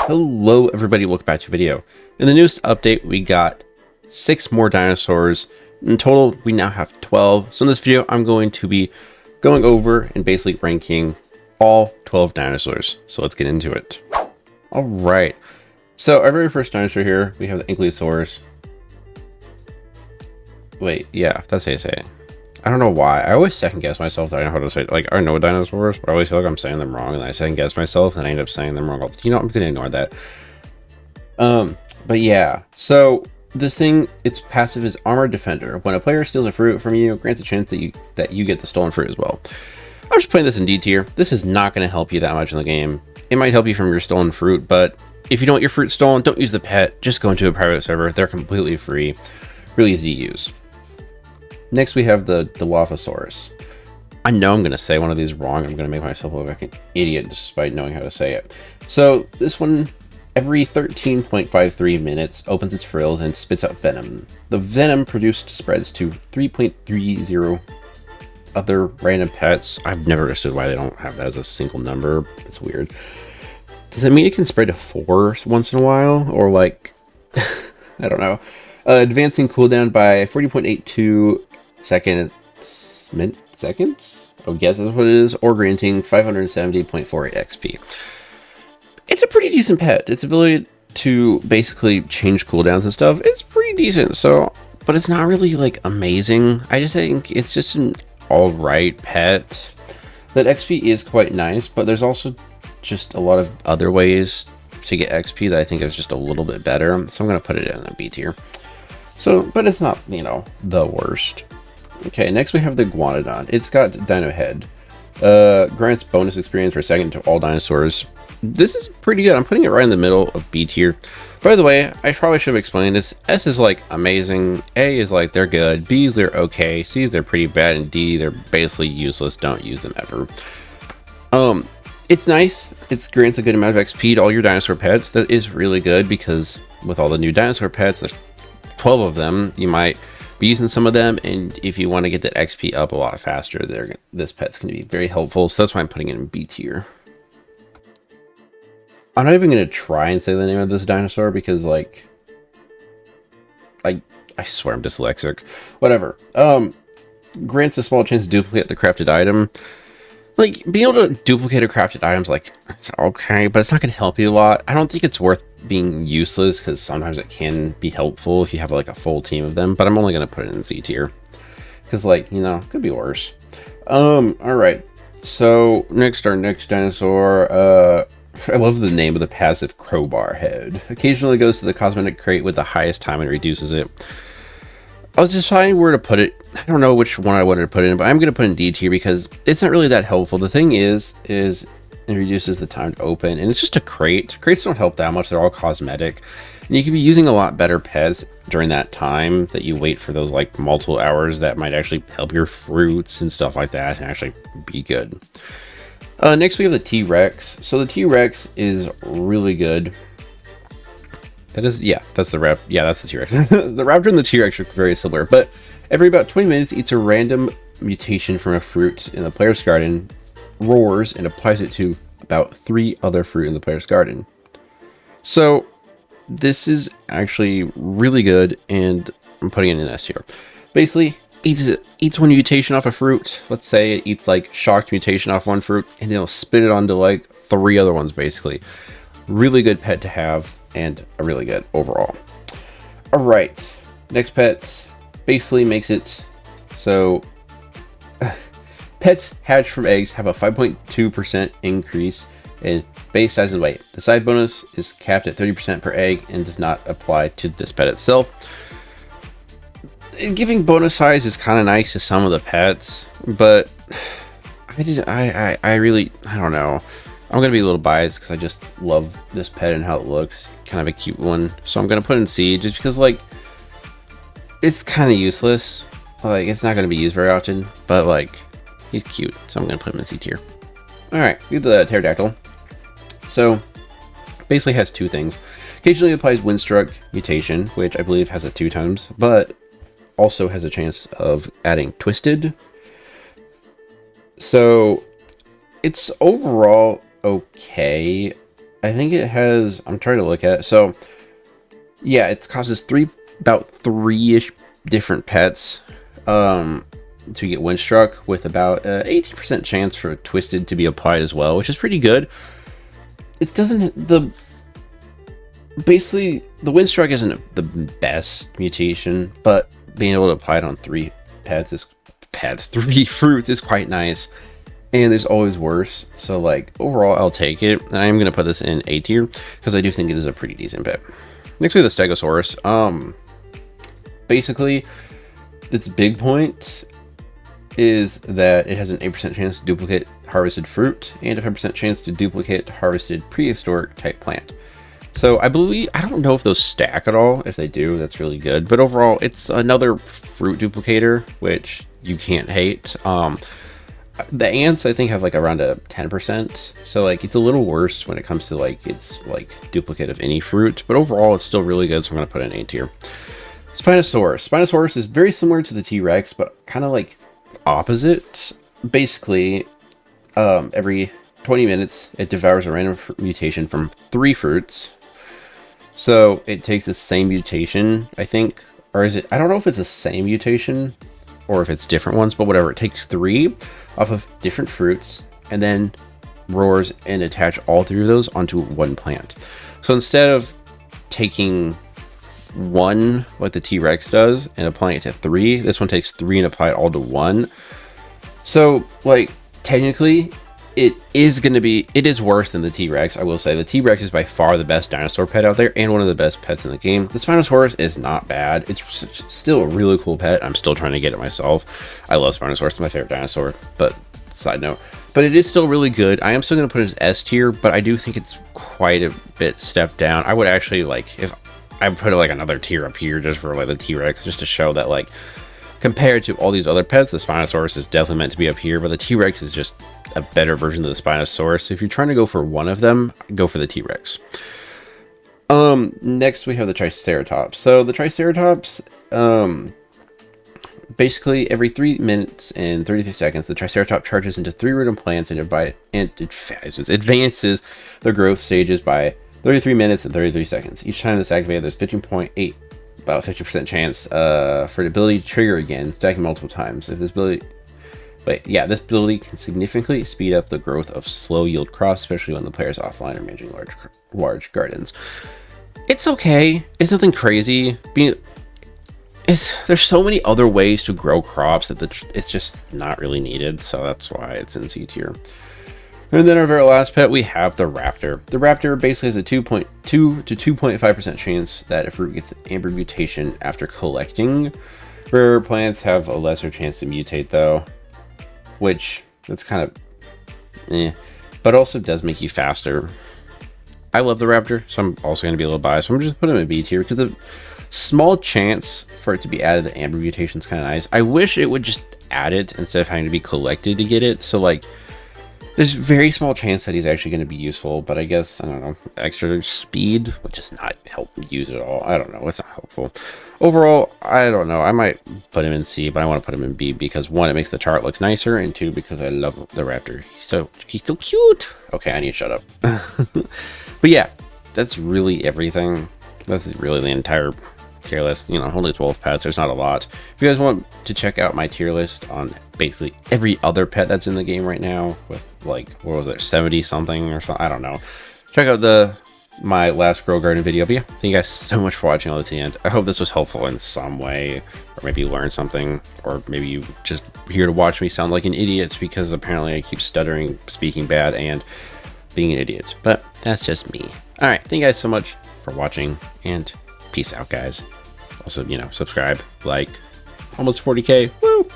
Hello everybody, welcome back to the video. In the newest update, we got 6 more dinosaurs. In total, we now have 12. So in this video, I'm going to be going over and basically ranking all 12 dinosaurs. So let's get into it. Alright, so our very first dinosaur here, we have the Inklossaurus. Wait, yeah, that's how you say it. I don't know why. I always second guess myself that I know how to say it. Like, I know dinosaurs, but I always feel like I'm saying them wrong, and then I second guess myself, and I end up saying them wrong. You know, I'm gonna ignore that. But yeah. So this thing, its passive is Armored Defender. When a player steals a fruit from you, it grants a chance that you get the stolen fruit as well. I'm just playing this in D tier. This is not going to help you that much in the game. It might help you from your stolen fruit, but if you don't want your fruit stolen, don't use the pet. Just go into a private server. They're completely free, really easy to use. Next, we have the Dilophosaurus. I know I'm going to say one of these wrong. I'm going to make myself look like an idiot despite knowing how to say it. So this one, every 13.53 minutes, opens its frills and spits out venom. The venom produced spreads to 3.30 other random pets. I've never understood why they don't have that as a single number. It's weird. Does that mean it can spread to 4 once in a while? Or like, I don't know. Advancing cooldown by 40.82 seconds. I would guess that's what it is. Or granting 570.48 XP. It's a pretty decent pet. Its ability to basically change cooldowns and stuff, it's pretty decent. So, but it's not really like amazing. I just think it's just an alright pet. That XP is quite nice, but there's also just a lot of other ways to get XP that I think is just a little bit better. So I'm going to put it in a B tier. So, but it's not, you know, the worst. Okay, next we have the Guanadon. It's got Dino Head. Grants bonus experience per second to all dinosaurs. This is pretty good. I'm putting it right in the middle of B tier. By the way, I probably should have explained this. S is like amazing. A is like they're good. B's they're okay. C's they're pretty bad. And D they're basically useless. Don't use them ever. It's nice. It grants a good amount of XP to all your dinosaur pets. That is really good because with all the new dinosaur pets, there's 12 of them. You might be using some of them, and if you want to get that XP up a lot faster, this pet's going to be very helpful. So that's why I'm putting it in B tier. I'm not even going to try and say the name of this dinosaur because, like, I swear I'm dyslexic. Whatever. Grants a small chance to duplicate the crafted item. Like, being able to duplicate a crafted item's like, it's okay, but it's not going to help you a lot. I don't think it's worth being useless because sometimes it can be helpful if you have like a full team of them, but I'm only going to put it in C tier because, like, you know, could be worse. All right. So our next dinosaur, I love the name of the passive Crowbar Head. Occasionally goes to the cosmetic crate with the highest time and reduces it. I was deciding where to put it. I don't know which one I wanted to put in, but I'm going to put in D tier because it's not really that helpful. The thing is it reduces the time to open, and it's just a crate. Crates don't help that much. They're all cosmetic. And you can be using a lot better pets during that time that you wait for those like multiple hours that might actually help your fruits and stuff like that and actually be good. Next we have the T-Rex. So the T-Rex is really good. That is, yeah, that's the Raptor. Yeah, that's the T-Rex. The Raptor and the T-Rex are very similar, but every about 20 minutes eats a random mutation from a fruit in the player's garden, roars, and applies it to about 3 other fruit in the player's garden. So this is actually really good, and I'm putting it in S tier. Basically, eats one mutation off a fruit. Let's say it eats like shocked mutation off one fruit, and it'll spit it onto like 3 other ones, basically. Really good pet to have, and a really good overall. All right, next pet basically makes it so pets hatched from eggs have a 5.2% increase in base size and weight. The side bonus is capped at 30% per egg and does not apply to this pet itself. Giving bonus size is kind of nice to some of the pets, but I really don't know. I'm gonna be a little biased because I just love this pet and how it looks. Kind of a cute one, so I'm gonna put in C just because, like, it's kind of useless. Like, it's not gonna be used very often, but like, he's cute, so I'm gonna put him in C tier. All right, we have the pterodactyl. So basically has 2 things. Occasionally applies Windstruck mutation, which I believe has it 2 times, but also has a chance of adding Twisted. So it's overall okay. I think it has, I'm trying to look at it. So yeah, it causes about three-ish different pets to get windstruck, with about 18% chance for twisted to be applied as well, which is pretty good. It doesn't, basically the windstruck isn't the best mutation, but being able to apply it on three fruits is quite nice. And there's always worse, so like overall I'll take it. And I am going to put this in A tier because I do think it is a pretty decent pet. Next we have the Stegosaurus. Basically its big point is that it has an 8% chance to duplicate harvested fruit and a 5% chance to duplicate harvested prehistoric type plant. So I don't know if those stack at all. If they do, that's really good. But overall, it's another fruit duplicator, which you can't hate. The ants, I think, have like around a 10%. So like it's a little worse when it comes to like its like duplicate of any fruit. But overall, it's still really good. So I'm going to put it in A tier. Spinosaurus. Spinosaurus is very similar to the T-Rex, but kind of like opposite. Basically, every 20 minutes, it devours a random mutation from 3 fruits. So it takes the same mutation, I think, or is it? I don't know if it's the same mutation or if it's different ones, but whatever. It takes 3 off of different fruits and then roars and attach all 3 of those onto one plant. So instead of taking 1 like the T-Rex does and applying it to 3, this one takes 3 and apply it all to 1. So like technically it is worse than the T-Rex. I will say the T-Rex is by far the best dinosaur pet out there and one of the best pets in the game. The Spinosaurus is not bad. It's still a really cool pet. I'm still trying to get it myself. I love Spinosaurus. It's my favorite dinosaur, but side note. But it is still really good. I am still going to put it as S tier, but I do think it's quite a bit stepped down. I would actually like, if I put it like another tier up here just for like the T-Rex, just to show that like compared to all these other pets, the Spinosaurus is definitely meant to be up here, but the T-Rex is just a better version of the Spinosaurus. If you're trying to go for one of them, go for the T-Rex. Next we have the Triceratops. So the Triceratops, basically every 3 minutes and 33 seconds, the Triceratops charges into 3 random plants and advances their growth stages by 33 minutes and 33 seconds. Each time this activated, there's 15.8, about 50% chance for the ability to trigger again, stacking multiple times. If this ability, this ability can significantly speed up the growth of slow yield crops, especially when the player is offline or managing large gardens. It's okay. It's nothing crazy. There's so many other ways to grow crops that it's just not really needed. So that's why it's in C tier. And then our very last pet, we have the Raptor. The Raptor basically has a 2.2 to 2.5% chance that a fruit gets an amber mutation after collecting. Rare plants have a lesser chance to mutate though, which that's kind of but also does make you faster. I love the Raptor, so I'm also going to be a little biased. So I'm just putting him in B tier because the small chance for it to be added, the amber mutation is kind of nice. I wish it would just add it instead of having to be collected to get it. So like, there's very small chance that he's actually going to be useful, but I guess, I don't know, extra speed, which is not help use at all. I don't know, it's not helpful. Overall, I don't know, I might put him in C, but I want to put him in B because 1, it makes the chart look nicer, and 2, because I love the Raptor. He's so cute. Okay, I need to shut up. But yeah, that's really everything. That's really the entire tier list. You know, only 12 pets, there's not a lot. If you guys want to check out my tier list on basically every other pet that's in the game right now, with like, what was it, 70 something or something, I don't know, check out my last Grow Garden video. But yeah, thank you guys so much for watching all the end. I hope this was helpful in some way, or maybe you learned something, or maybe you just here to watch me sound like an idiot because apparently I keep stuttering, speaking bad, and being an idiot. But that's just me. All right, thank you guys so much for watching, and peace out, guys. Also, you know, subscribe, like, almost 40K. Woo!